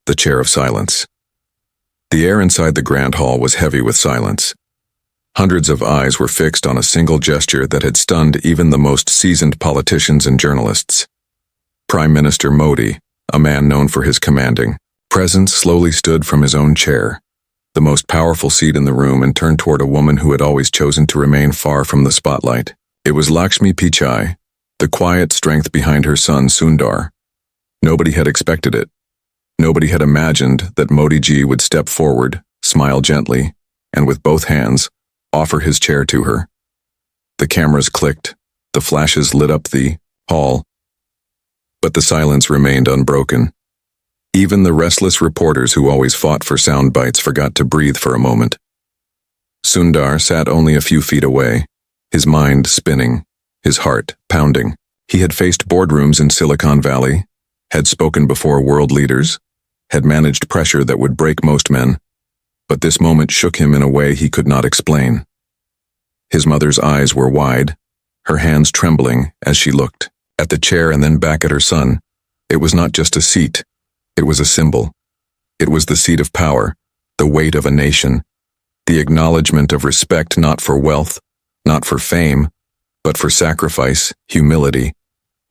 the chair of silence. The air inside the grand hall was heavy with silence. Hundreds of eyes were fixed on a single gesture that had stunned even the most seasoned politicians and journalists. Prime Minister Modi, a man known for his commanding presence, slowly stood from his own chair, the most powerful seat in the room, and turned toward a woman who had always chosen to remain far from the spotlight. It was Lakshmi Pichai, the quiet strength behind her son Sundar. Nobody had expected it. Nobody had imagined that Modi ji would step forward, smile gently, and with both hands, offer his chair to her. The cameras clicked, the flashes lit up the hall, but the silence remained unbroken. Even the restless reporters who always fought for sound bites forgot to breathe for a moment. Sundar sat only a few feet away, his mind spinning, his heart pounding. He had faced boardrooms in Silicon Valley, had spoken before world leaders, had managed pressure that would break most men, but this moment shook him in a way he could not explain. His mother's eyes were wide, her hands trembling as she looked at the chair and then back at her son. It was not just a seat. It was a symbol. It was the seat of power, the weight of a nation, the acknowledgement of respect not for wealth, not for fame, but for sacrifice, humility,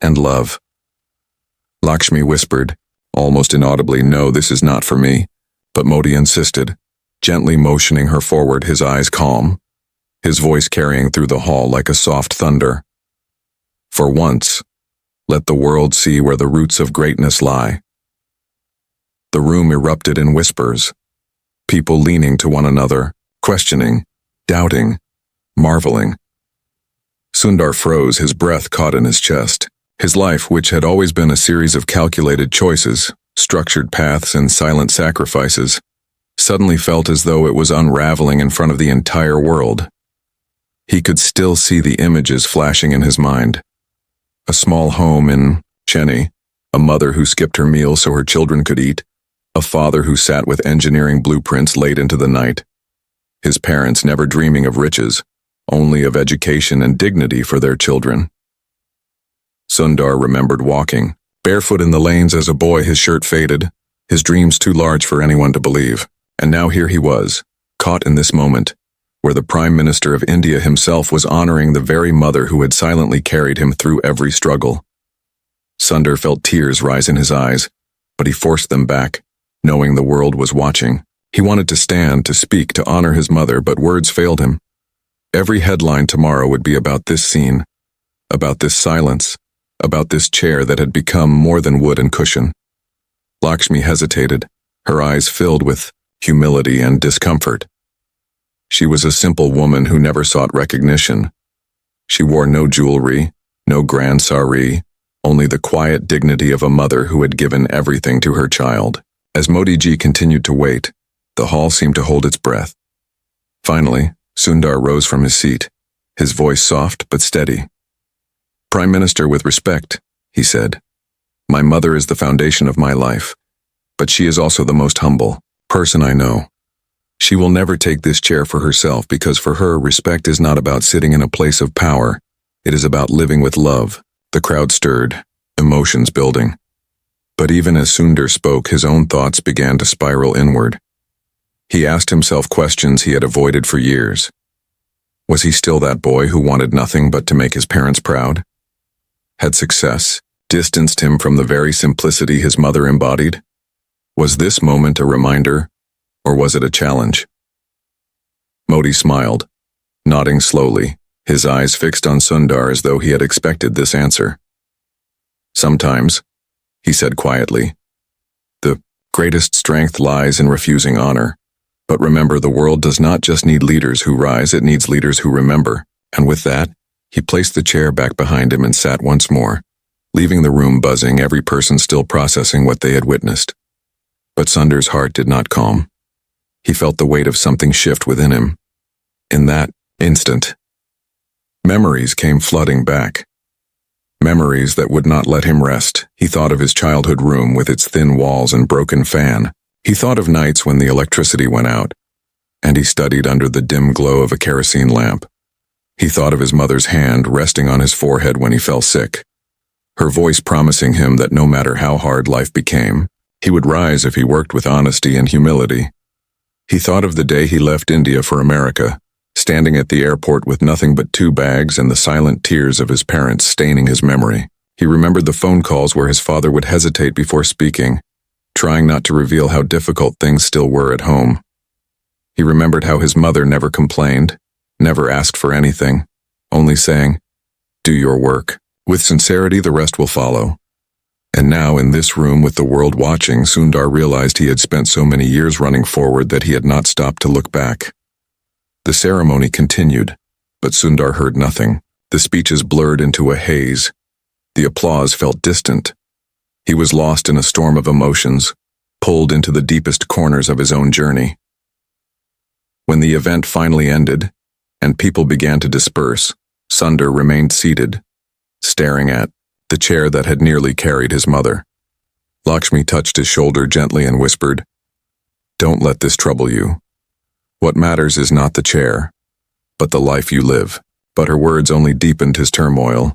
and love. Lakshmi whispered, almost inaudibly, "No, this is not for me," but Modi insisted, gently motioning her forward, his eyes calm, his voice carrying through the hall like a soft thunder. "For once, let the world see where the roots of greatness lie." The room erupted in whispers, people leaning to one another, questioning, doubting, marveling. Sundar froze, his breath caught in his chest. His life, which had always been a series of calculated choices, structured paths, and silent sacrifices, suddenly felt as though it was unraveling in front of the entire world. He could still see the images flashing in his mind. A small home in Chennai, a mother who skipped her meal so her children could eat, a father who sat with engineering blueprints late into the night, his parents never dreaming of riches, only of education and dignity for their children. Sundar remembered walking, barefoot in the lanes as a boy, his shirt faded, his dreams too large for anyone to believe. And now here he was, caught in this moment, where the Prime Minister of India himself was honoring the very mother who had silently carried him through every struggle. Sundar felt tears rise in his eyes, but he forced them back, knowing the world was watching. He wanted to stand, to speak, to honor his mother, but words failed him. Every headline tomorrow would be about this scene, about this silence, about this chair that had become more than wood and cushion. Lakshmi hesitated, her eyes filled with humility and discomfort. She was a simple woman who never sought recognition. She wore no jewelry, no grand sari, only the quiet dignity of a mother who had given everything to her child. As Modi ji continued to wait, the hall seemed to hold its breath. Finally, Sundar rose from his seat, his voice soft but steady. "Prime Minister, with respect," he said, "my mother is the foundation of my life, but she is also the most humble person I know. She will never take this chair for herself because for her, respect is not about sitting in a place of power. It is about living with love." The crowd stirred, emotions building. But even as Sundar spoke, his own thoughts began to spiral inward. He asked himself questions he had avoided for years. Was he still that boy who wanted nothing but to make his parents proud? Had success distanced him from the very simplicity his mother embodied? Was this moment a reminder, or was it a challenge? Modi smiled, nodding slowly, his eyes fixed on Sundar as though he had expected this answer. "Sometimes," he said quietly, "the greatest strength lies in refusing honor. But remember, the world does not just need leaders who rise, it needs leaders who remember." And with that, he placed the chair back behind him and sat once more, leaving the room buzzing, every person still processing what they had witnessed. But Sundar's heart did not calm. He felt the weight of something shift within him. In that instant, memories came flooding back. Memories that would not let him rest. He thought of his childhood room with its thin walls and broken fan. He thought of nights when the electricity went out, and he studied under the dim glow of a kerosene lamp. He thought of his mother's hand resting on his forehead when he fell sick, her voice promising him that no matter how hard life became, He would rise if he worked with honesty and humility. He thought of the day he left India for America, standing at the airport with nothing but 2 bags and the silent tears of his parents staining his memory. He remembered the phone calls where his father would hesitate before speaking, trying not to reveal how difficult things still were at home. He remembered how his mother never complained, never asked for anything, only saying, "Do your work. With sincerity, the rest will follow." And now, in this room with the world watching, Sundar realized he had spent so many years running forward that he had not stopped to look back. The ceremony continued, but Sundar heard nothing. The speeches blurred into a haze. The applause felt distant. He was lost in a storm of emotions, pulled into the deepest corners of his own journey. When the event finally ended, and people began to disperse, Sundar remained seated, staring at the chair that had nearly carried his mother. Lakshmi touched his shoulder gently and whispered, "Don't let this trouble you. What matters is not the chair, but the life you live." But her words only deepened his turmoil.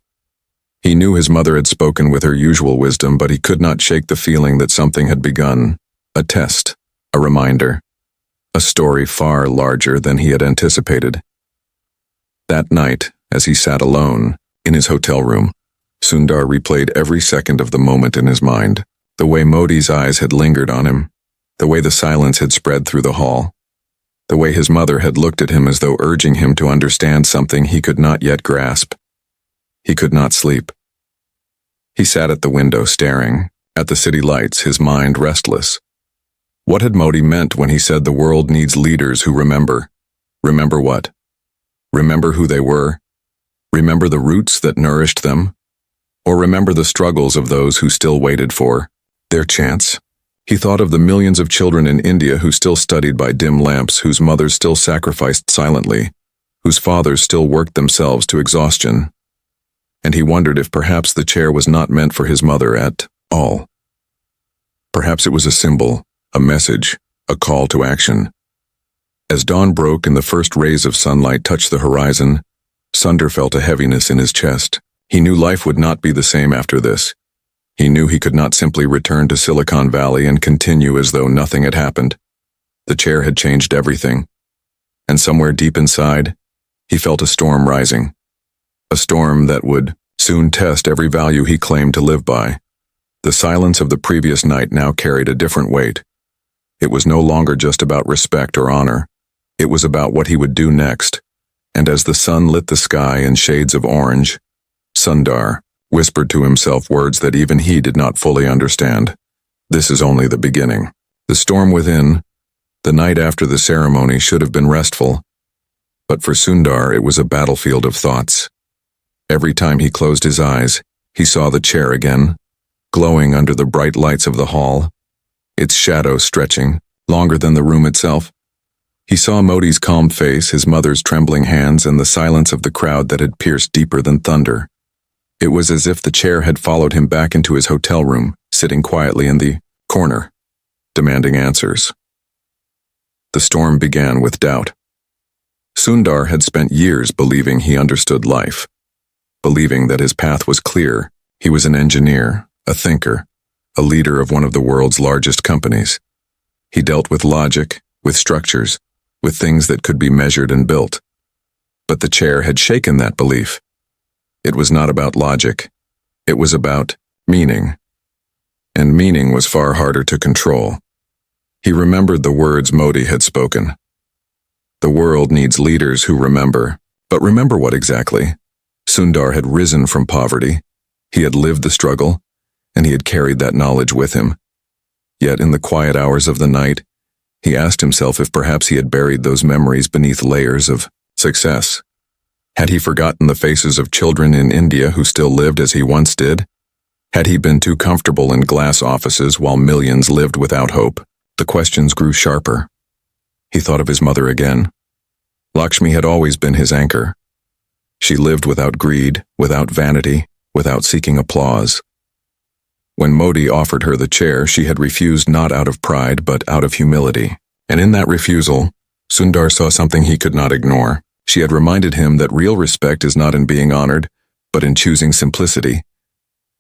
He knew his mother had spoken with her usual wisdom, but he could not shake the feeling that something had begun. A test, a reminder, a story far larger than he had anticipated. That night, as he sat alone, in his hotel room, Sundar replayed every second of the moment in his mind. The way Modi's eyes had lingered on him, the way the silence had spread through the hall, the way his mother had looked at him as though urging him to understand something he could not yet grasp. He could not sleep. He sat at the window staring at the city lights, his mind restless. What had Modi meant when he said the world needs leaders who remember? Remember what? Remember who they were? Remember the roots that nourished them? Or remember the struggles of those who still waited for their chance? He thought of the millions of children in India who still studied by dim lamps, whose mothers still sacrificed silently, whose fathers still worked themselves to exhaustion. And he wondered if perhaps the chair was not meant for his mother at all. Perhaps it was a symbol, a message, a call to action. As dawn broke and the first rays of sunlight touched the horizon, Sundar felt a heaviness in his chest. He knew life would not be the same after this. He knew he could not simply return to Silicon Valley and continue as though nothing had happened. The chair had changed everything. And somewhere deep inside, he felt a storm rising. A storm that would soon test every value he claimed to live by. The silence of the previous night now carried a different weight. It was no longer just about respect or honor. It was about what he would do next. And as the sun lit the sky in shades of orange, Sundar whispered to himself words that even he did not fully understand. This is only the beginning. The storm within, the night after the ceremony, should have been restful. But for Sundar, it was a battlefield of thoughts. Every time he closed his eyes, he saw the chair again, glowing under the bright lights of the hall, its shadow stretching, longer than the room itself. He saw Modi's calm face, his mother's trembling hands, and the silence of the crowd that had pierced deeper than thunder. It was as if the chair had followed him back into his hotel room, sitting quietly in the corner, demanding answers. The storm began with doubt. Sundar had spent years believing he understood life, believing that his path was clear. He was an engineer, a thinker, a leader of one of the world's largest companies. He dealt with logic, with structures, with things that could be measured and built. But the chair had shaken that belief. It was not about logic. It was about meaning. And meaning was far harder to control. He remembered the words Modi had spoken. The world needs leaders who remember. But remember what exactly? Sundar had risen from poverty. He had lived the struggle, and he had carried that knowledge with him. Yet in the quiet hours of the night, he asked himself if perhaps he had buried those memories beneath layers of success. Had he forgotten the faces of children in India who still lived as he once did? Had he been too comfortable in glass offices while millions lived without hope? The questions grew sharper. He thought of his mother again. Lakshmi had always been his anchor. She lived without greed, without vanity, without seeking applause. When Modi offered her the chair, she had refused not out of pride but out of humility. And in that refusal, Sundar saw something he could not ignore. She had reminded him that real respect is not in being honored, but in choosing simplicity.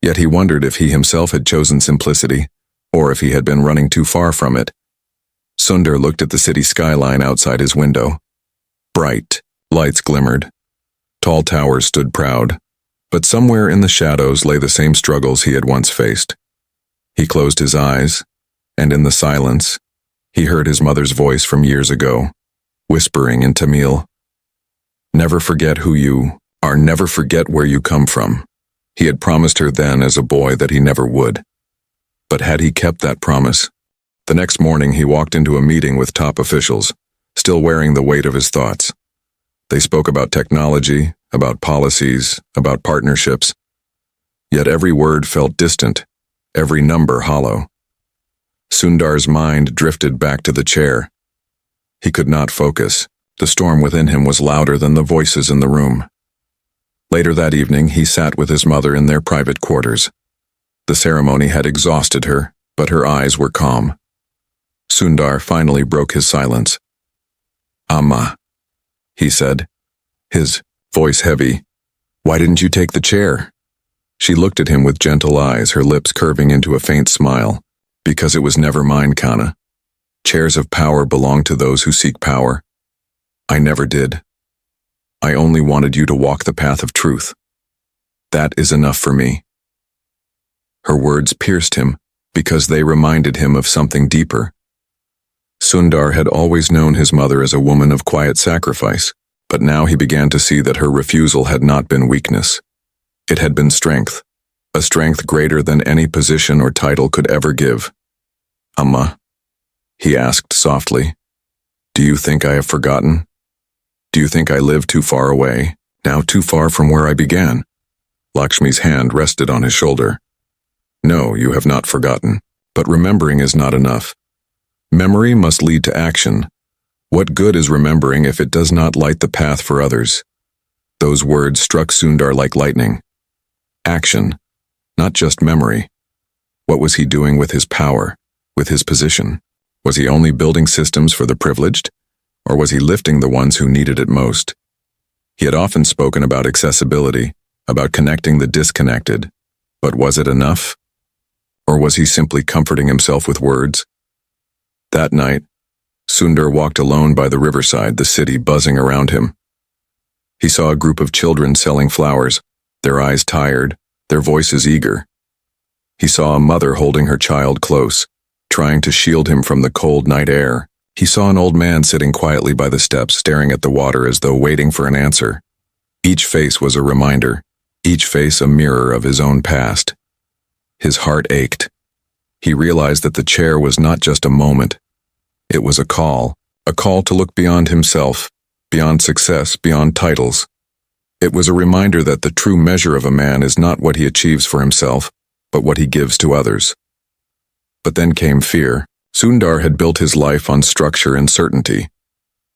Yet he wondered if he himself had chosen simplicity, or if he had been running too far from it. Sundar looked at the city skyline outside his window. Bright lights glimmered. Tall towers stood proud, but somewhere in the shadows lay the same struggles he had once faced. He closed his eyes, and in the silence, he heard his mother's voice from years ago, whispering in Tamil, "Never forget who you are, never forget where you come from." He had promised her then as a boy that he never would. But had he kept that promise? The next morning he walked into a meeting with top officials, still wearing the weight of his thoughts. They spoke about technology, about policies, about partnerships. Yet every word felt distant, every number hollow. Sundar's mind drifted back to the chair. He could not focus. The storm within him was louder than the voices in the room. Later that evening, he sat with his mother in their private quarters. The ceremony had exhausted her, but her eyes were calm. Sundar finally broke his silence. "Amma," he said, his voice heavy. "Why didn't you take the chair?" She looked at him with gentle eyes, her lips curving into a faint smile. "Because it was never mine, Kana. Chairs of power belong to those who seek power. I never did. I only wanted you to walk the path of truth. That is enough for me." Her words pierced him because they reminded him of something deeper. Sundar had always known his mother as a woman of quiet sacrifice, but now he began to see that her refusal had not been weakness. It had been strength, a strength greater than any position or title could ever give. "Amma," he asked softly, "do you think I have forgotten? Do you think I live too far away, now too far from where I began?" Lakshmi's hand rested on his shoulder. "No, you have not forgotten, but remembering is not enough. Memory must lead to action. What good is remembering if it does not light the path for others?" Those words struck Sundar like lightning. Action, not just memory. What was he doing with his power, with his position? Was he only building systems for the privileged, or was he lifting the ones who needed it most? He had often spoken about accessibility, about connecting the disconnected, but was it enough? Or was he simply comforting himself with words? That night, Sundar walked alone by the riverside, the city buzzing around him. He saw a group of children selling flowers, their eyes tired, their voices eager. He saw a mother holding her child close, trying to shield him from the cold night air. He saw an old man sitting quietly by the steps, staring at the water as though waiting for an answer. Each face was a reminder, each face a mirror of his own past. His heart ached. He realized that the chair was not just a moment. It was a call to look beyond himself, beyond success, beyond titles. It was a reminder that the true measure of a man is not what he achieves for himself, but what he gives to others. But then came fear. Sundar had built his life on structure and certainty.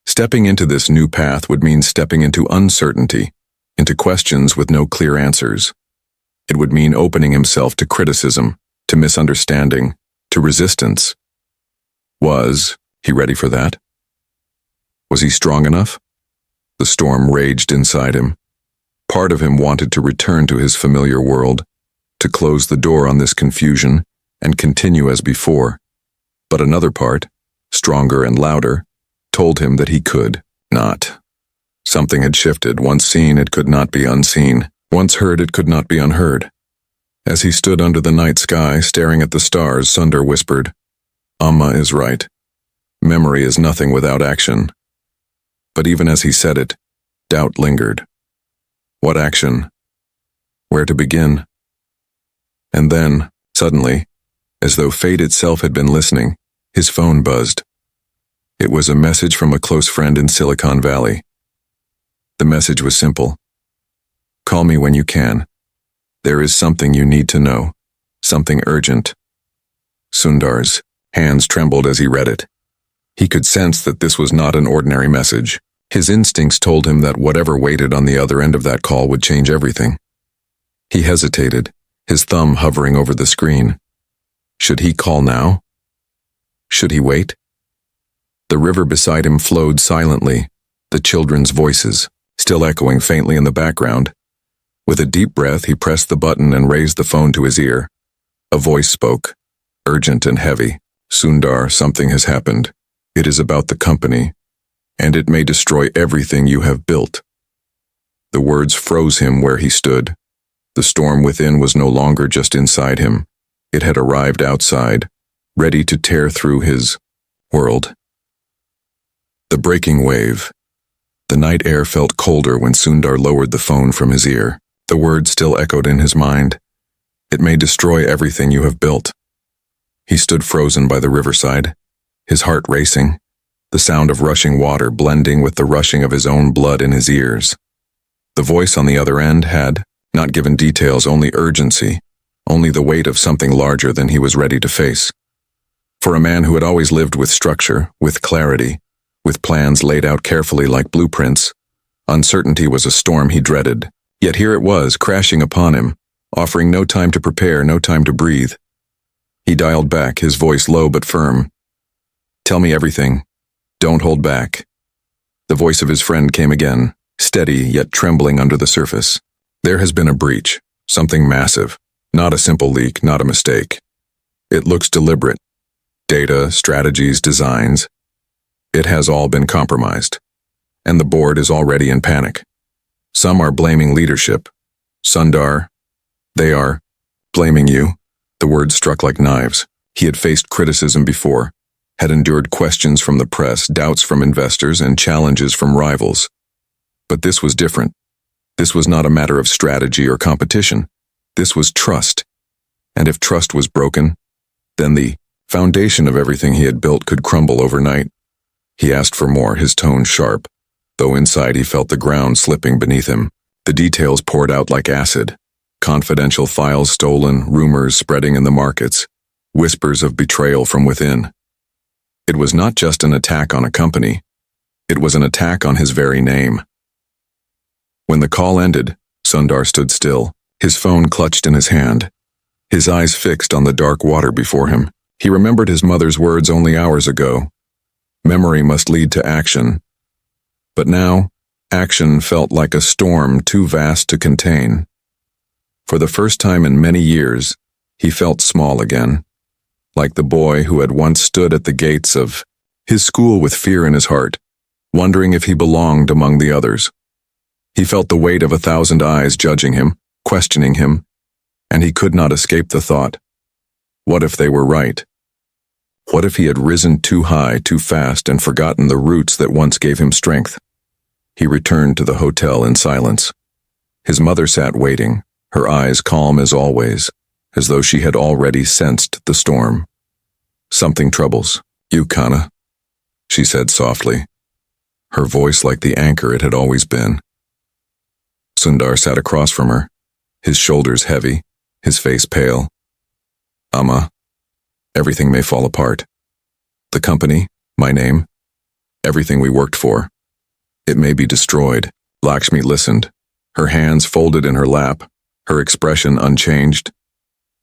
Stepping into this new path would mean stepping into uncertainty, into questions with no clear answers. It would mean opening himself to criticism, to misunderstanding, to resistance. Was he ready for that? Was he strong enough? The storm raged inside him. Part of him wanted to return to his familiar world, to close the door on this confusion and continue as before. But another part, stronger and louder, told him that he could not. Something had shifted. Once seen, it could not be unseen. Once heard, it could not be unheard. As he stood under the night sky, staring at the stars, Sundar whispered, "Amma is right. Memory is nothing without action." But even as he said it, doubt lingered. What action? Where to begin? And then, suddenly, as though fate itself had been listening, his phone buzzed. It was a message from a close friend in Silicon Valley. The message was simple. "Call me when you can. There is something you need to know. Something urgent." Sundar's hands trembled as he read it. He could sense that this was not an ordinary message. His instincts told him that whatever waited on the other end of that call would change everything. He hesitated, his thumb hovering over the screen. Should he call now? Should he wait? The river beside him flowed silently, the children's voices still echoing faintly in the background. With a deep breath, he pressed the button and raised the phone to his ear. A voice spoke. urgent and heavy. Sundar, something has happened. It is about the company, and it may destroy everything you have built. The words froze him where he stood. The storm within was no longer just inside him. It had arrived outside, ready to tear through his world. The breaking wave. The night air felt colder when Sundar lowered the phone from his ear. The words still echoed in his mind. It may destroy everything you have built. He stood frozen by the riverside, his heart racing, the sound of rushing water blending with the rushing of his own blood in his ears. The voice on the other end had not given details, only urgency, only the weight of something larger than he was ready to face. For a man who had always lived with structure, with clarity, with plans laid out carefully like blueprints, uncertainty was a storm he dreaded. Yet here it was, crashing upon him, offering no time to prepare, no time to breathe. He dialed back, his voice low but firm. "Tell me everything. Don't hold back." The voice of his friend came again, steady yet trembling under the surface. "There has been a breach, something massive, not a simple leak, not a mistake. It looks deliberate. Data, strategies, designs. It has all been compromised. And the board is already in panic. Some are blaming leadership. Sundar, they are blaming you." The words struck like knives. He had faced criticism before, had endured questions from the press, doubts from investors, and challenges from rivals. But this was different. This was not a matter of strategy or competition. This was trust. And if trust was broken, then the foundation of everything he had built could crumble overnight. He asked for more, his tone sharp, though inside he felt the ground slipping beneath him. The details poured out like acid. Confidential files stolen, rumors spreading in the markets, whispers of betrayal from within. It was not just an attack on a company. It was an attack on his very name. When the call ended, Sundar stood still, his phone clutched in his hand, his eyes fixed on the dark water before him. He remembered his mother's words only hours ago. Memory must lead to action. But now, action felt like a storm too vast to contain. For the first time in many years, he felt small again, like the boy who had once stood at the gates of his school with fear in his heart, wondering if he belonged among the others. He felt the weight of 1,000 eyes judging him, questioning him, and he could not escape the thought, what if they were right? What if he had risen too high, too fast, and forgotten the roots that once gave him strength? He returned to the hotel in silence. His mother sat waiting, her eyes calm as always, as though she had already sensed the storm. "Something troubles you, Kana," she said softly, her voice like the anchor it had always been. Sundar sat across from her, his shoulders heavy, his face pale. "Amma, everything may fall apart. The company, my name, everything we worked for. It may be destroyed." Lakshmi listened, her hands folded in her lap, her expression unchanged.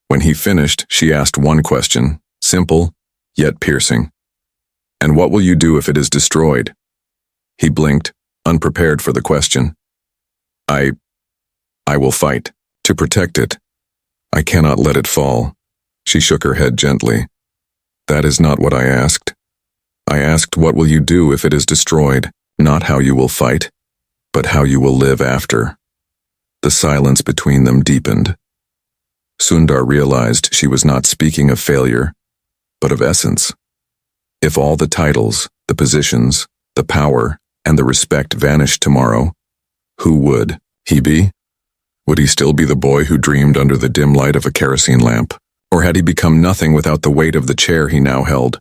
When he finished, she asked one question, simple, yet piercing. "And what will you do if it is destroyed?" He blinked, unprepared for the question. I will fight, to protect it. I cannot let it fall." She shook her head gently. "That is not what I asked. I asked what will you do if it is destroyed, not how you will fight, but how you will live after." The silence between them deepened. Sundar realized she was not speaking of failure, but of essence. If all the titles, the positions, the power, and the respect vanished tomorrow, who would he be? Would he still be the boy who dreamed under the dim light of a kerosene lamp? Or had he become nothing without the weight of the chair he now held?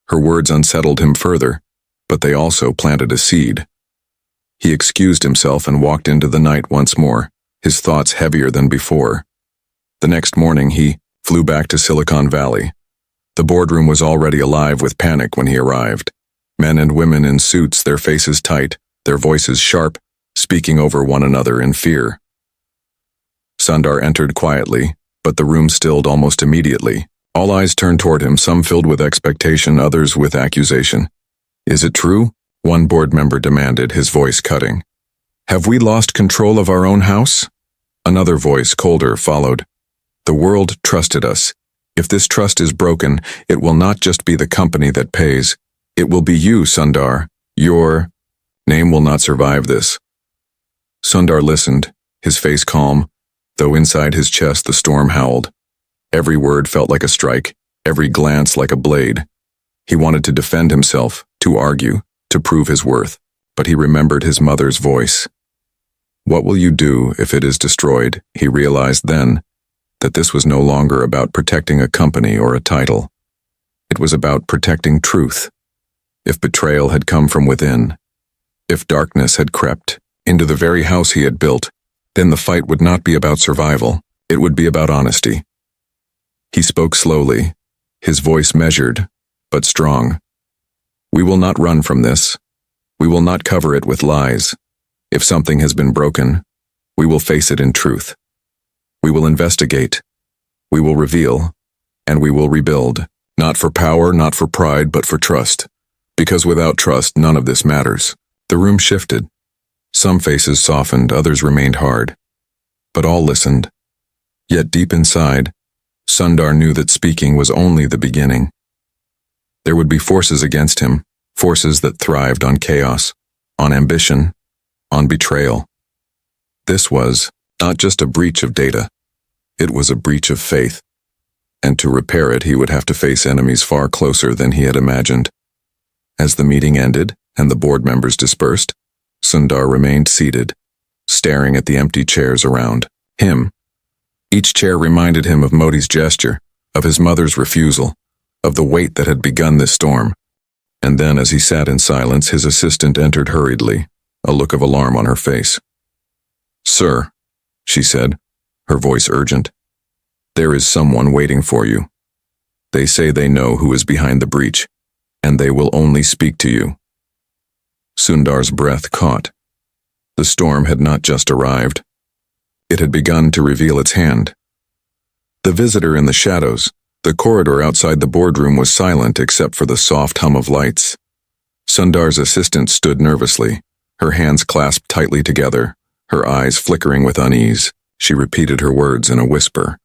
Her words unsettled him further, but they also planted a seed. He excused himself and walked into the night once more, his thoughts heavier than before. The next morning he flew back to Silicon Valley. The boardroom was already alive with panic when he arrived. Men and women in suits, their faces tight, their voices sharp, speaking over one another in fear. Sundar entered quietly, but the room stilled almost immediately. All eyes turned toward him, some filled with expectation, others with accusation. "Is it true?" one board member demanded, his voice cutting. "Have we lost control of our own house?" Another voice, colder, followed. "The world trusted us, If this trust is broken, it will not just be the company that pays. It will be you, Sundar. Your name will not survive this. Sundar listened, his face calm, though inside his chest the storm howled. Every word felt like a strike, every glance like a blade. He wanted to defend himself, to argue, to prove his worth, but he remembered his mother's voice. What will you do if it is destroyed? He realized then that this was no longer about protecting a company or a title. It was about protecting truth. If betrayal had come from within, if darkness had crept into the very house he had built, then the fight would not be about survival, it would be about honesty. He spoke slowly, his voice measured, but strong. We will not run from this. We will not cover it with lies. If something has been broken, we will face it in truth. We will investigate. We will reveal. And we will rebuild. Not for power, not for pride, but for trust. Because without trust, none of this matters. The room shifted. Some faces softened, others remained hard. But all listened. Yet deep inside, Sundar knew that speaking was only the beginning. There would be forces against him, forces that thrived on chaos, on ambition, on betrayal. This was not just a breach of data, it was a breach of faith. And to repair it, he would have to face enemies far closer than he had imagined. As the meeting ended and the board members dispersed, Sundar remained seated, staring at the empty chairs around him. Each chair reminded him of Modi's gesture, of his mother's refusal, of the weight that had begun this storm. And then, as he sat in silence, his assistant entered hurriedly, a look of alarm on her face. "Sir," she said, her voice urgent, "there is someone waiting for you. They say they know who is behind the breach, and they will only speak to you." Sundar's breath caught. The storm had not just arrived. It had begun to reveal its hand. The visitor in the shadows, the corridor outside the boardroom was silent except for the soft hum of lights. Sundar's assistant stood nervously, her hands clasped tightly together, her eyes flickering with unease. She repeated her words in a whisper,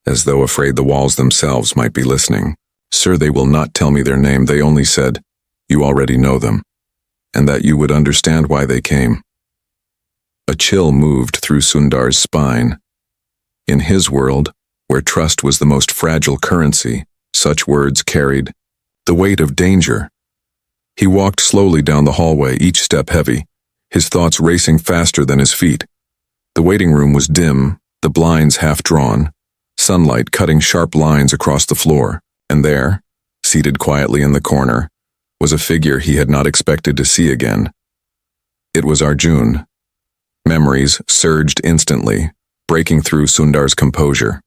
as though afraid the walls themselves might be listening. "Sir, they will not tell me their name. They only said, you already know them, and that you would understand why they came." A chill moved through Sundar's spine. In his world, where trust was the most fragile currency, such words carried the weight of danger. He walked slowly down the hallway, each step heavy, his thoughts racing faster than his feet. The waiting room was dim, the blinds half drawn, sunlight cutting sharp lines across the floor, and there, seated quietly in the corner, was a figure he had not expected to see again. It was Arjun. Memories surged instantly, breaking through Sundar's composure.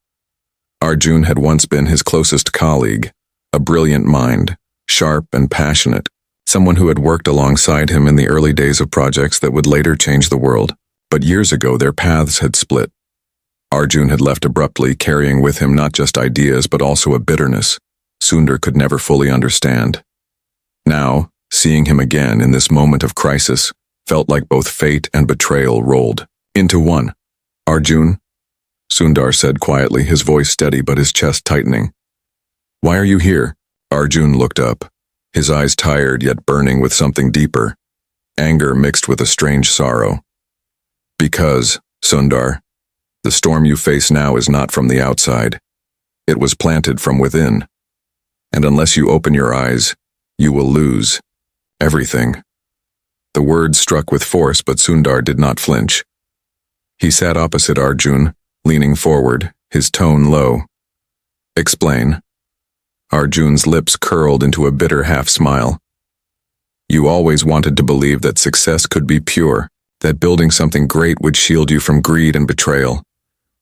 Arjun had once been his closest colleague, a brilliant mind, sharp and passionate, someone who had worked alongside him in the early days of projects that would later change the world. But years ago, their paths had split. Arjun had left abruptly, carrying with him not just ideas but also a bitterness Sundar could never fully understand. Now, seeing him again in this moment of crisis felt like both fate and betrayal rolled into one. "Arjun," Sundar said quietly, his voice steady but his chest tightening. "Why are you here?" Arjun looked up, his eyes tired yet burning with something deeper, anger mixed with a strange sorrow. "Because, Sundar, the storm you face now is not from the outside. It was planted from within. And unless you open your eyes, you will lose everything." The words struck with force, but Sundar did not flinch. He sat opposite Arjun, leaning forward, his tone low. "Explain." Arjun's lips curled into a bitter half-smile. "You always wanted to believe that success could be pure, that building something great would shield you from greed and betrayal.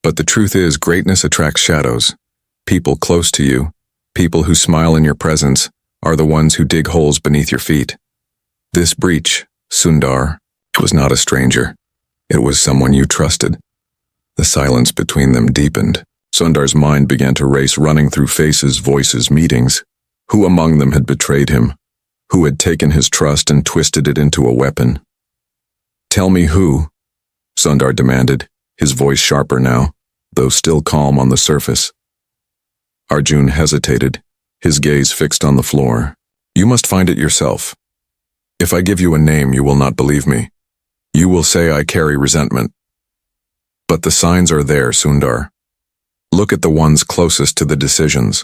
But the truth is, greatness attracts shadows. People close to you, people who smile in your presence, are the ones who dig holes beneath your feet. This breach, Sundar, was not a stranger. It was someone you trusted." The silence between them deepened. Sundar's mind began to race, running through faces, voices, meetings. Who among them had betrayed him? Who had taken his trust and twisted it into a weapon? "Tell me who," Sundar demanded, his voice sharper now, though still calm on the surface. Arjun hesitated, his gaze fixed on the floor. You must find it yourself. If I give you a name, you will not believe me. You will say I carry resentment. But the signs are there, Sundar. Look at the ones closest to the decisions.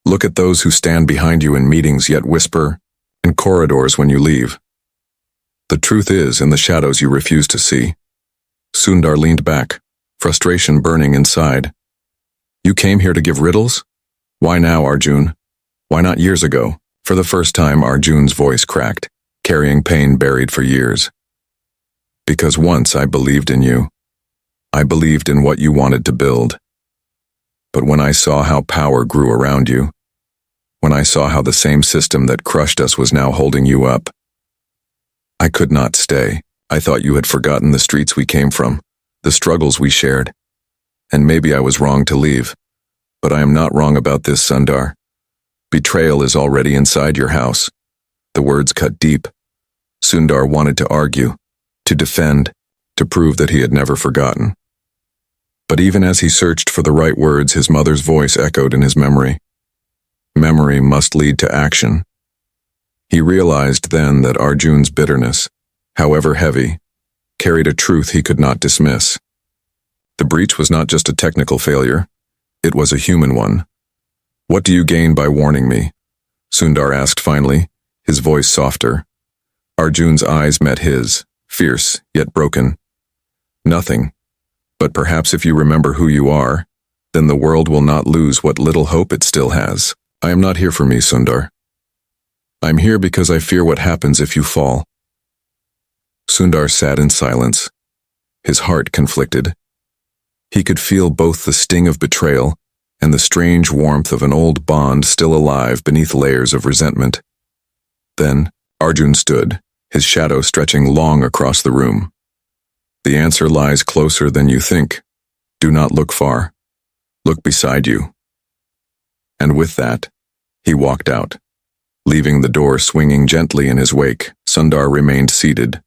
Look at those who stand behind you in meetings yet whisper in corridors when you leave. The truth is in the shadows you refuse to see. Sundar leaned back, frustration burning inside. You came here to give riddles? Why now, Arjun? Why not years ago? For the first time, Arjun's voice cracked, carrying pain buried for years. Because once I believed in you. I believed in what you wanted to build. But when I saw how power grew around you, when I saw how the same system that crushed us was now holding you up, I could not stay. I thought you had forgotten the streets we came from, the struggles we shared. And maybe I was wrong to leave. But I am not wrong about this, Sundar. Betrayal is already inside your house. The words cut deep. Sundar wanted to argue, to defend, to prove that he had never forgotten. But even as he searched for the right words, his mother's voice echoed in his memory. Memory must lead to action. He realized then that Arjun's bitterness, however heavy, carried a truth he could not dismiss. The breach was not just a technical failure, it was a human one. What do you gain by warning me? Sundar asked finally, his voice softer. Arjun's eyes met his, fierce yet broken. Nothing. But perhaps if you remember who you are, then the world will not lose what little hope it still has. I am not here for me, Sundar. I'm here because I fear what happens if you fall. Sundar sat in silence, his heart conflicted. He could feel both the sting of betrayal and the strange warmth of an old bond still alive beneath layers of resentment. Then, Arjun stood, his shadow stretching long across the room. The answer lies closer than you think. Do not look far. Look beside you. And with that, he walked out. Leaving the door swinging gently in his wake, Sundar remained seated,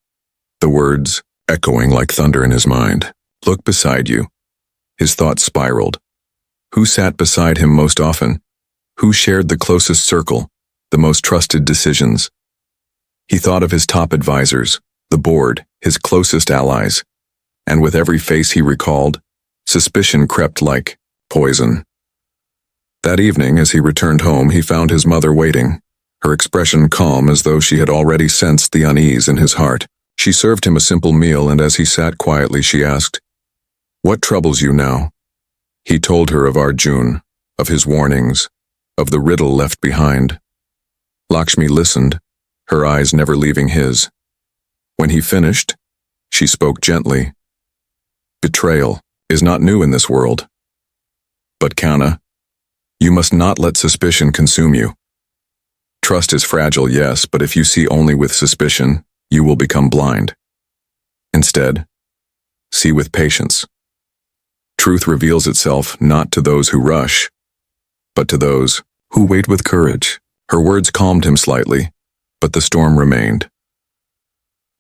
the words echoing like thunder in his mind. Look beside you. His thoughts spiraled. Who sat beside him most often? Who shared the closest circle, the most trusted decisions? He thought of his top advisors, the board, his closest allies, and with every face he recalled, suspicion crept like poison. That evening, as he returned home, he found his mother waiting, her expression calm as though she had already sensed the unease in his heart. She served him a simple meal, and as he sat quietly, she asked, "What troubles you now?" He told her of Arjun, of his warnings, of the riddle left behind. Lakshmi listened, her eyes never leaving his. When he finished, she spoke gently. Betrayal is not new in this world. But Kana, you must not let suspicion consume you. Trust is fragile, yes, but if you see only with suspicion, you will become blind. Instead, see with patience. Truth reveals itself not to those who rush, but to those who wait with courage. Her words calmed him slightly, but the storm remained.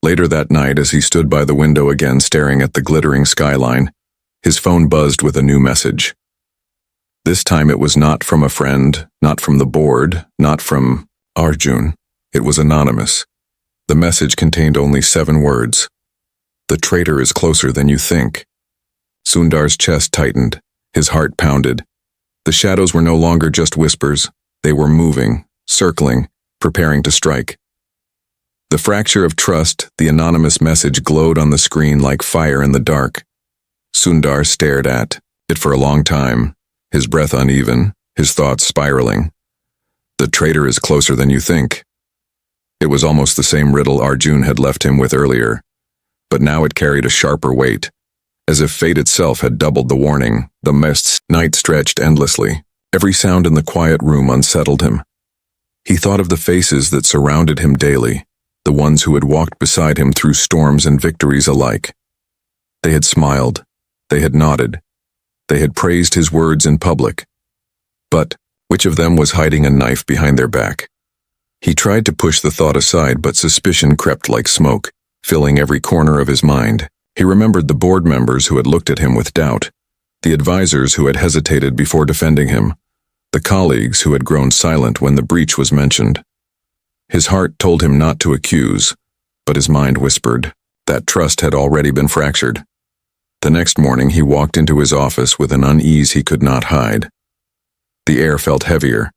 Later that night, as he stood by the window again staring at the glittering skyline, his phone buzzed with a new message. This time it was not from a friend, not from the board, not from Arjun. It was anonymous. The message contained only 7 words. The traitor is closer than you think. Sundar's chest tightened, his heart pounded. The shadows were no longer just whispers. They were moving, circling, preparing to strike. The fracture of trust, the anonymous message glowed on the screen like fire in the dark. Sundar stared at it for a long time, his breath uneven, his thoughts spiraling. The traitor is closer than you think. It was almost the same riddle Arjun had left him with earlier, but now it carried a sharper weight, as if fate itself had doubled the warning. The night stretched endlessly. Every sound in the quiet room unsettled him. He thought of the faces that surrounded him daily, the ones who had walked beside him through storms and victories alike. They had smiled, they had nodded, they had praised his words in public. But which of them was hiding a knife behind their back? He tried to push the thought aside, but suspicion crept like smoke, filling every corner of his mind. He remembered the board members who had looked at him with doubt, the advisors who had hesitated before defending him, the colleagues who had grown silent when the breach was mentioned. His heart told him not to accuse, but his mind whispered that trust had already been fractured. The next morning he walked into his office with an unease he could not hide. The air felt heavier,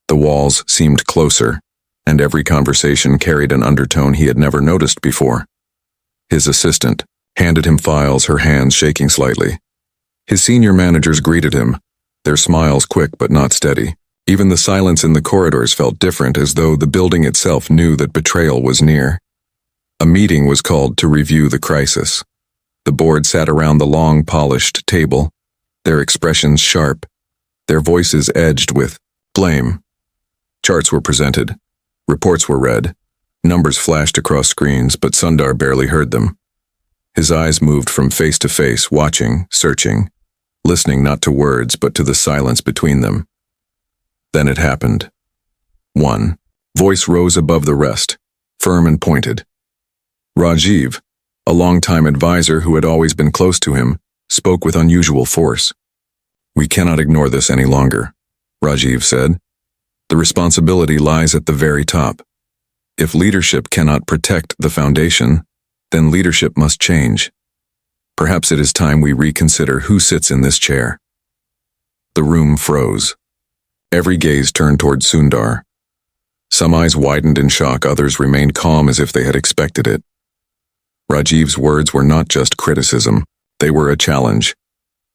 the walls seemed closer, and every conversation carried an undertone he had never noticed before. His assistant handed him files, her hands shaking slightly. His senior managers greeted him, their smiles quick but not steady. Even the silence in the corridors felt different, as though the building itself knew that betrayal was near. A meeting was called to review the crisis. The board sat around the long, polished table, their expressions sharp, their voices edged with blame. Charts were presented, reports were read, numbers flashed across screens, but Sundar barely heard them. His eyes moved from face to face, watching, searching, listening not to words but to the silence between them. Then it happened. One voice rose above the rest, firm and pointed. Rajiv, a longtime advisor who had always been close to him, spoke with unusual force. "We cannot ignore this any longer," Rajiv said. "The responsibility lies at the very top. If leadership cannot protect the foundation, then leadership must change. Perhaps it is time we reconsider who sits in this chair." The room froze. Every gaze turned toward Sundar. Some eyes widened in shock, others remained calm as if they had expected it. Rajiv's words were not just criticism, they were a challenge,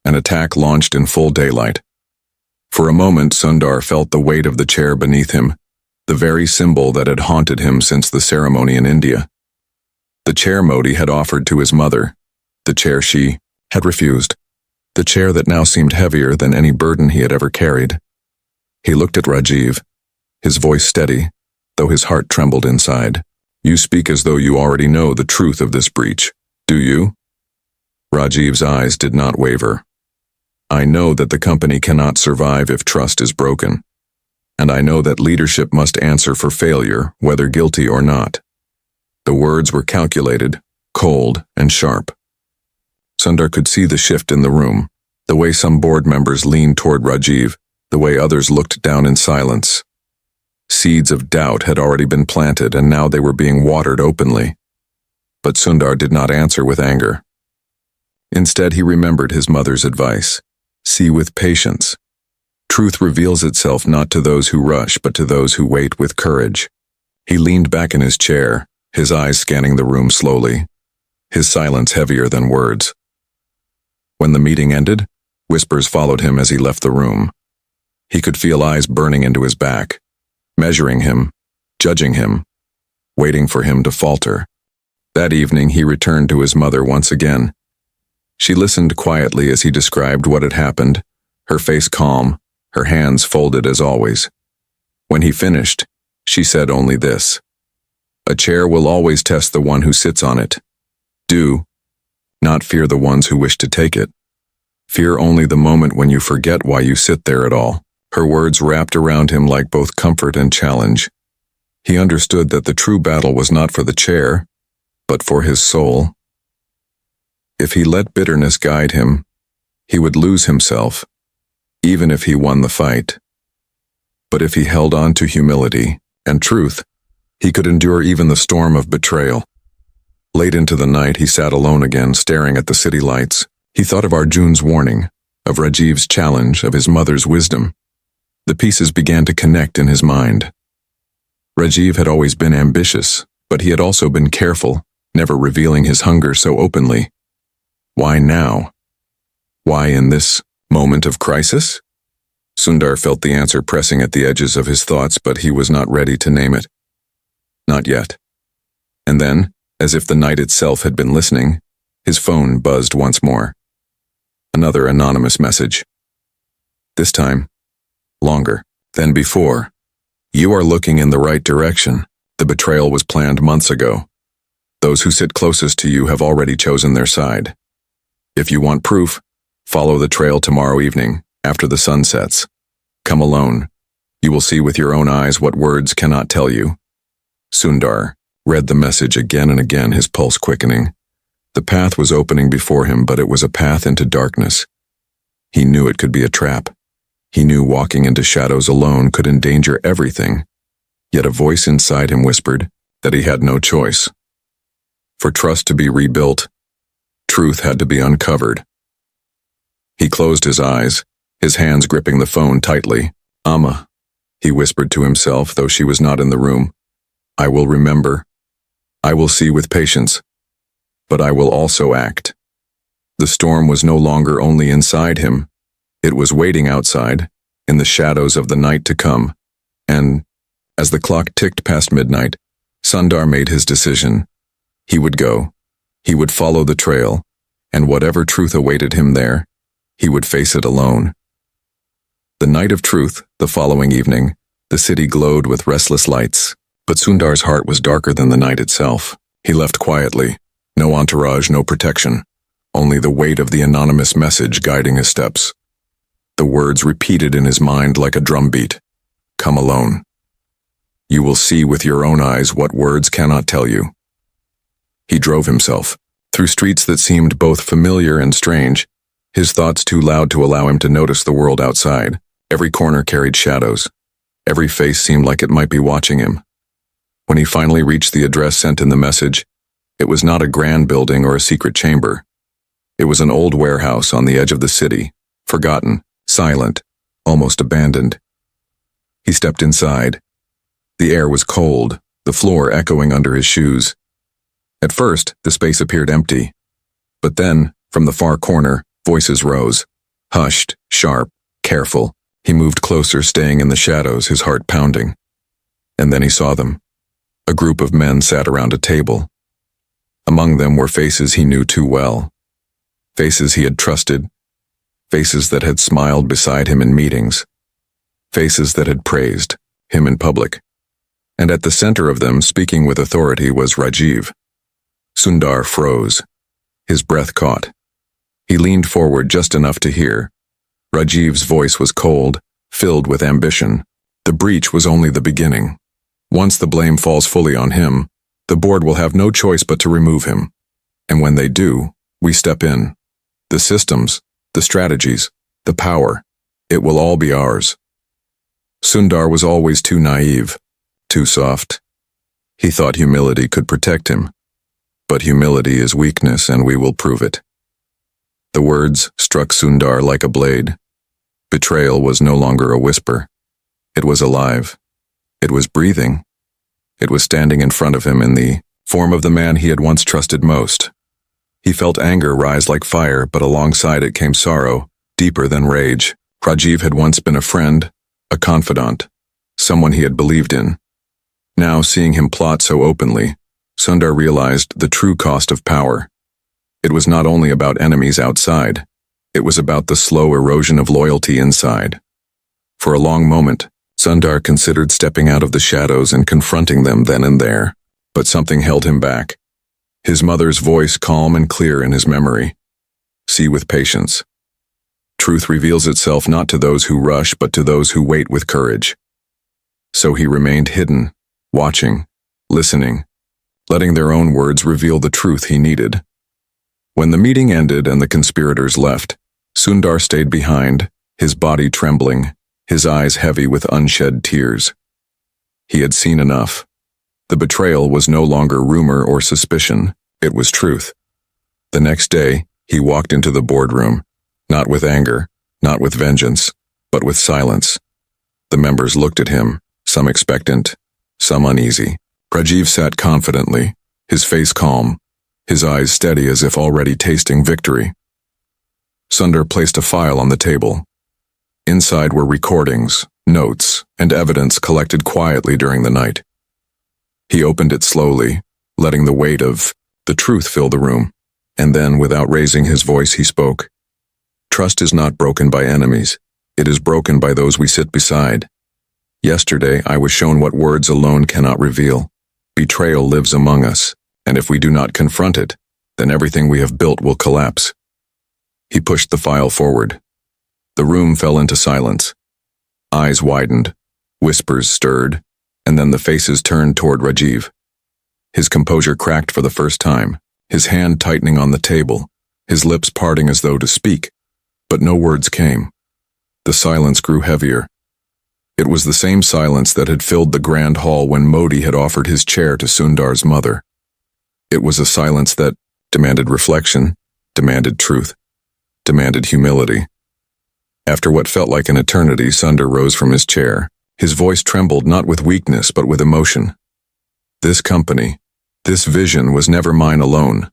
an attack launched in full daylight. For a moment, Sundar felt the weight of the chair beneath him, the very symbol that had haunted him since the ceremony in India. The chair Modi had offered to his mother, the chair she had refused, the chair that now seemed heavier than any burden he had ever carried. He looked at Rajiv, his voice steady, though his heart trembled inside. "You speak as though you already know the truth of this breach, do you?" Rajiv's eyes did not waver. "I know that the company cannot survive if trust is broken, and I know that leadership must answer for failure, whether guilty or not." The words were calculated, cold, and sharp. Sundar could see the shift in the room, the way some board members leaned toward Rajiv, the way others looked down in silence. Seeds of doubt had already been planted, and now they were being watered openly. But Sundar did not answer with anger. Instead, he remembered his mother's advice. See with patience. Truth reveals itself not to those who rush, but to those who wait with courage. He leaned back in his chair, his eyes scanning the room slowly, his silence heavier than words. When the meeting ended, whispers followed him as he left the room. He could feel eyes burning into his back, measuring him, judging him, waiting for him to falter. That evening he returned to his mother once again. She listened quietly as he described what had happened, her face calm, her hands folded as always. When he finished, she said only this: "A chair will always test the one who sits on it. Do not fear the ones who wish to take it. Fear only the moment when you forget why you sit there at all." Her words wrapped around him like both comfort and challenge. He understood that the true battle was not for the chair, but for his soul. If he let bitterness guide him, he would lose himself, even if he won the fight. But if he held on to humility and truth, he could endure even the storm of betrayal. Late into the night, he sat alone again, staring at the city lights. He thought of Arjun's warning, of Rajiv's challenge, of his mother's wisdom. The pieces began to connect in his mind. Rajiv had always been ambitious, but he had also been careful, never revealing his hunger so openly. Why now? Why in this moment of crisis? Sundar felt the answer pressing at the edges of his thoughts, but he was not ready to name it. Not yet. And then, as if the night itself had been listening, his phone buzzed once more. Another anonymous message. This time, longer than before. "You are looking in the right direction. The betrayal was planned months ago. Those who sit closest to you have already chosen their side. If you want proof, follow the trail tomorrow evening, after the sun sets. Come alone. You will see with your own eyes what words cannot tell you." Sundar read the message again and again, his pulse quickening. The path was opening before him, but it was a path into darkness. He knew it could be a trap. He knew walking into shadows alone could endanger everything, yet a voice inside him whispered that he had no choice. For trust to be rebuilt, truth had to be uncovered. He closed his eyes, his hands gripping the phone tightly. "Amma," he whispered to himself, though she was not in the room. "I will remember. I will see with patience. But I will also act." The storm was no longer only inside him. It was waiting outside, in the shadows of the night to come. And, as the clock ticked past midnight, Sundar made his decision. He would go. He would follow the trail, and whatever truth awaited him there, he would face it alone. The night of truth, the following evening, the city glowed with restless lights, but Sundar's heart was darker than the night itself. He left quietly, no entourage, no protection, only the weight of the anonymous message guiding his steps. The words repeated in his mind like a drumbeat. "Come alone. You will see with your own eyes what words cannot tell you." He drove himself, through streets that seemed both familiar and strange, his thoughts too loud to allow him to notice the world outside. Every corner carried shadows. Every face seemed like it might be watching him. When he finally reached the address sent in the message, it was not a grand building or a secret chamber. It was an old warehouse on the edge of the city, forgotten, silent, almost abandoned. He stepped inside. The air was cold, the floor echoing under his shoes. At first, the space appeared empty. But then, from the far corner, voices rose. Hushed, sharp, careful. He moved closer, staying in the shadows, his heart pounding. And then he saw them. A group of men sat around a table. Among them were faces he knew too well. Faces he had trusted. Faces that had smiled beside him in meetings. Faces that had praised him in public. And at the center of them, speaking with authority, was Rajiv. Sundar froze. His breath caught. He leaned forward just enough to hear. Rajiv's voice was cold, filled with ambition. The breach was only the beginning. Once the blame falls fully on him, the board will have no choice but to remove him. And when they do, we step in. The systems, the strategies, the power, it will all be ours. Sundar was always too naive, too soft. He thought humility could protect him. But humility is weakness, and we will prove it. The words struck Sundar like a blade. Betrayal was no longer a whisper. It was alive. It was breathing. It was standing in front of him in the form of the man he had once trusted most. He felt anger rise like fire, but alongside it came sorrow, deeper than rage. Rajiv had once been a friend, a confidant, someone he had believed in. Now, seeing him plot so openly, Sundar realized the true cost of power. It was not only about enemies outside, it was about the slow erosion of loyalty inside. For a long moment, Sundar considered stepping out of the shadows and confronting them then and there, but something held him back. His mother's voice calm and clear in his memory. See with patience. Truth reveals itself not to those who rush, but to those who wait with courage. So he remained hidden, watching, listening, letting their own words reveal the truth he needed. When the meeting ended and the conspirators left, Sundar stayed behind, his body trembling, his eyes heavy with unshed tears. He had seen enough. The betrayal was no longer rumor or suspicion, it was truth. The next day, he walked into the boardroom, not with anger, not with vengeance, but with silence. The members looked at him, some expectant, some uneasy. Rajiv sat confidently, his face calm, his eyes steady as if already tasting victory. Sundar placed a file on the table. Inside were recordings, notes, and evidence collected quietly during the night. He opened it slowly, letting the weight of the truth fill the room, and then, without raising his voice, he spoke. Trust is not broken by enemies. It is broken by those we sit beside. Yesterday, I was shown what words alone cannot reveal. Betrayal lives among us, and if we do not confront it, then everything we have built will collapse. He pushed the file forward. The room fell into silence. Eyes widened, whispers stirred, and then the faces turned toward Rajiv. His composure cracked for the first time, his hand tightening on the table, his lips parting as though to speak, but no words came. The silence grew heavier. It was the same silence that had filled the grand hall when Modi had offered his chair to Sundar's mother. It was a silence that demanded reflection, demanded truth, demanded humility. After what felt like an eternity, Sundar rose from his chair. His voice trembled not with weakness but with emotion. This company, this vision was never mine alone.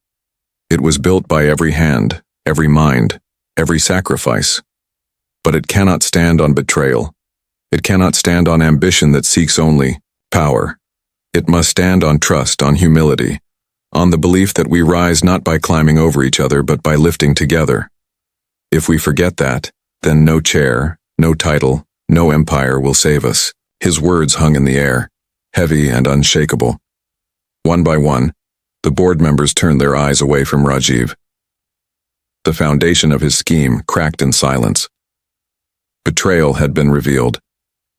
It was built by every hand, every mind, every sacrifice. But it cannot stand on betrayal. It cannot stand on ambition that seeks only power. It must stand on trust, on humility, on the belief that we rise not by climbing over each other but by lifting together. If we forget that, then no chair, no title, no empire will save us. His words hung in the air, heavy and unshakable. One by one, the board members turned their eyes away from Rajiv. The foundation of his scheme cracked in silence. Betrayal had been revealed,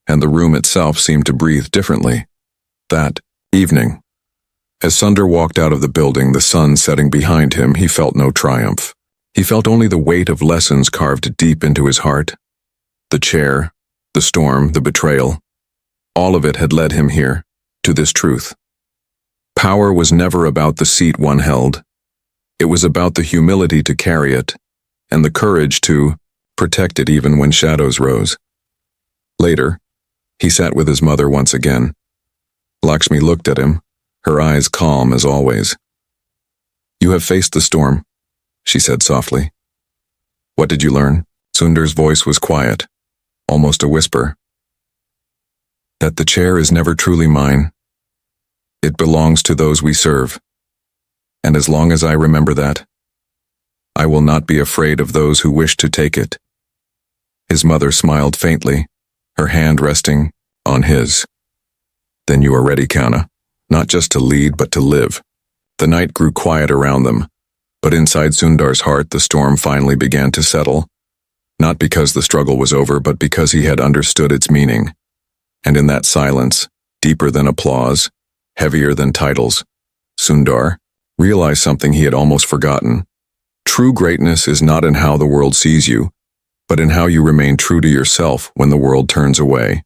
and the room itself seemed to breathe differently. That evening, as Sundar walked out of the building, the sun setting behind him, he felt no triumph. He felt only the weight of lessons carved deep into his heart. The chair, the storm, the betrayal, all of it had led him here, to this truth. Power was never about the seat one held. It was about the humility to carry it, and the courage to protect it even when shadows rose. Later, he sat with his mother once again. Lakshmi looked at him, her eyes calm as always. "You have faced the storm," she said softly. "What did you learn?" Sundar's voice was quiet, almost a whisper. "That the chair is never truly mine. It belongs to those we serve. And as long as I remember that, I will not be afraid of those who wish to take it." His mother smiled faintly, her hand resting on his. "Then you are ready, Kana, not just to lead but to live." The night grew quiet around them, but inside Sundar's heart the storm finally began to settle, not because the struggle was over but because he had understood its meaning. And in that silence, deeper than applause, heavier than titles, Sundar realized something he had almost forgotten. True greatness is not in how the world sees you, but in how you remain true to yourself when the world turns away.